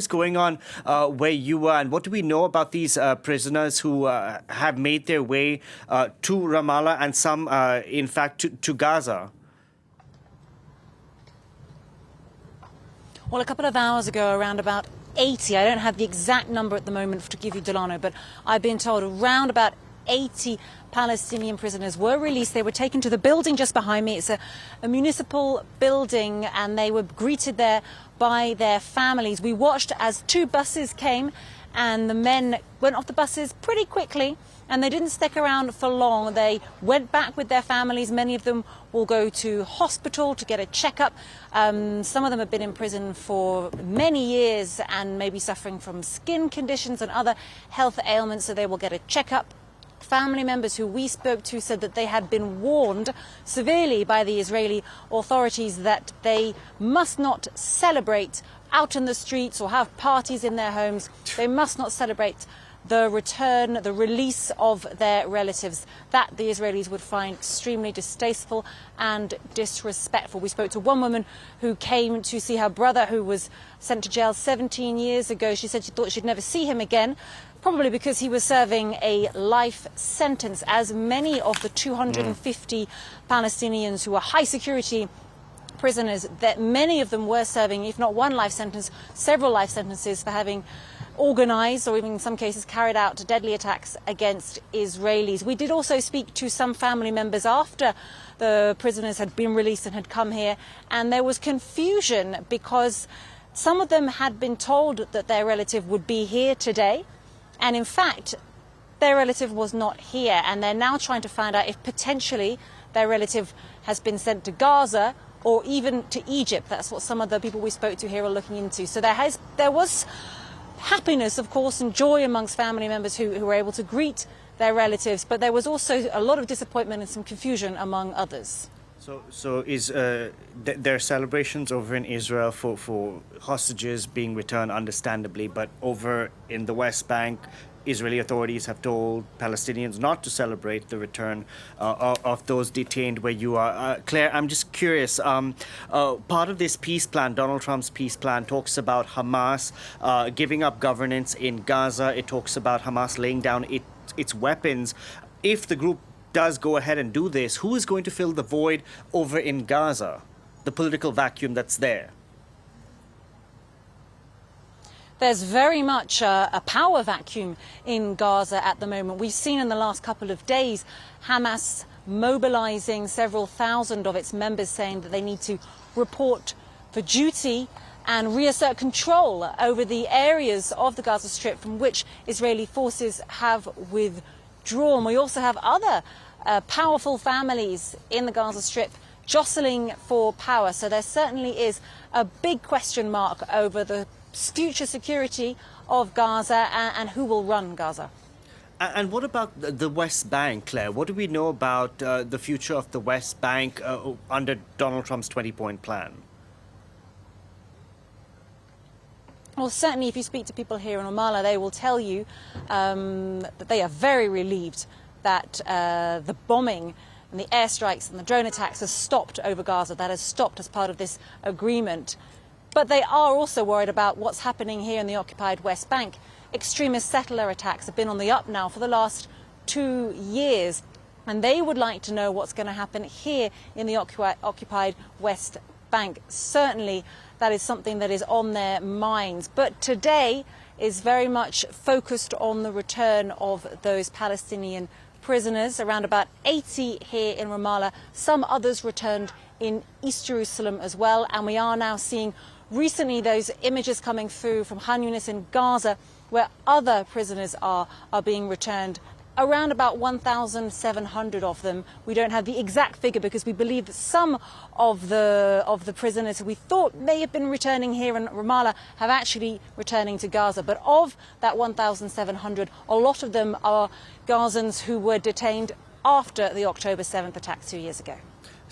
Is going on where you are, and what do we know about these prisoners who have made their way to Ramallah and some, in fact, to Gaza? Well, a couple of hours ago, around about 80, I don't have the exact number at the moment to give you, Delano, but I've been told around about 80 Palestinian prisoners were released. They were taken to the building just behind me. It's a municipal building, and they were greeted there by their families. We watched as two buses came, and the men went off the buses pretty quickly, and they didn't stick around for long. They went back with their families. Many of them will go to hospital to get a checkup. Some of them have been in prison for many years and may be suffering from skin conditions and other health ailments, so they will get a checkup. Family members who we spoke to said that they had been warned severely by the Israeli authorities that they must not celebrate out in the streets or have parties in their homes. They must not celebrate the return, the release of their relatives. That the Israelis would find extremely distasteful and disrespectful. We spoke to one woman who came to see her brother, who was sent to jail 17 years ago. She said she thought she'd never see him again, probably because he was serving a life sentence, as many of the 250 Palestinians who are high security prisoners, that many of them were serving, if not one life sentence, several life sentences for having organised or even in some cases carried out deadly attacks against Israelis. We did also speak to some family members after the prisoners had been released and had come here, and there was confusion because some of them had been told that their relative would be here today, and in fact their relative was not here, and they're now trying to find out if potentially their relative has been sent to Gaza or even to Egypt. That's what some of the people we spoke to here are looking into. So there was happiness, of course, and joy amongst family members who were able to greet their relatives, but there was also a lot of disappointment and some confusion among others. So is there are celebrations over in Israel for hostages being returned, understandably, but over in the West Bank, Israeli authorities have told Palestinians not to celebrate the return of those detained where you are. Claire, I'm just curious, part of this peace plan, Donald Trump's peace plan, talks about Hamas giving up governance in Gaza. It talks about Hamas laying down its weapons. If the group does go ahead and do this, who is going to fill the void over in Gaza, the political vacuum that's there? There's very much a power vacuum in Gaza at the moment. We've seen in the last couple of days Hamas mobilizing several thousand of its members, saying that they need to report for duty and reassert control over the areas of the Gaza Strip from which Israeli forces have withdrawn. We also have other powerful families in the Gaza Strip jostling for power. So there certainly is a big question mark over the future security of Gaza and who will run Gaza. And what about the West Bank, Claire? What do we know about the future of the West Bank under Donald Trump's 20-point plan? Well, certainly if you speak to people here in Ramallah, they will tell you that they are very relieved that the bombing and the airstrikes and the drone attacks has stopped over Gaza. That has stopped as part of this agreement. But they are also worried about what's happening here in the occupied West Bank. Extremist settler attacks have been on the up now for the last 2 years, and they would like to know what's going to happen here in the occupied West Bank. Certainly that is something that is on their minds. But today is very much focused on the return of those Palestinian prisoners, around about 80 here in Ramallah. Some others returned in East Jerusalem as well, and we are now seeing recently those images coming through from Khan Yunis in Gaza, where other prisoners are being returned. Around about 1,700 of them. We don't have the exact figure because we believe that some of the prisoners who we thought may have been returning here in Ramallah have actually returning to Gaza. But of that 1,700, a lot of them are Gazans who were detained after the October 7th attacks 2 years ago.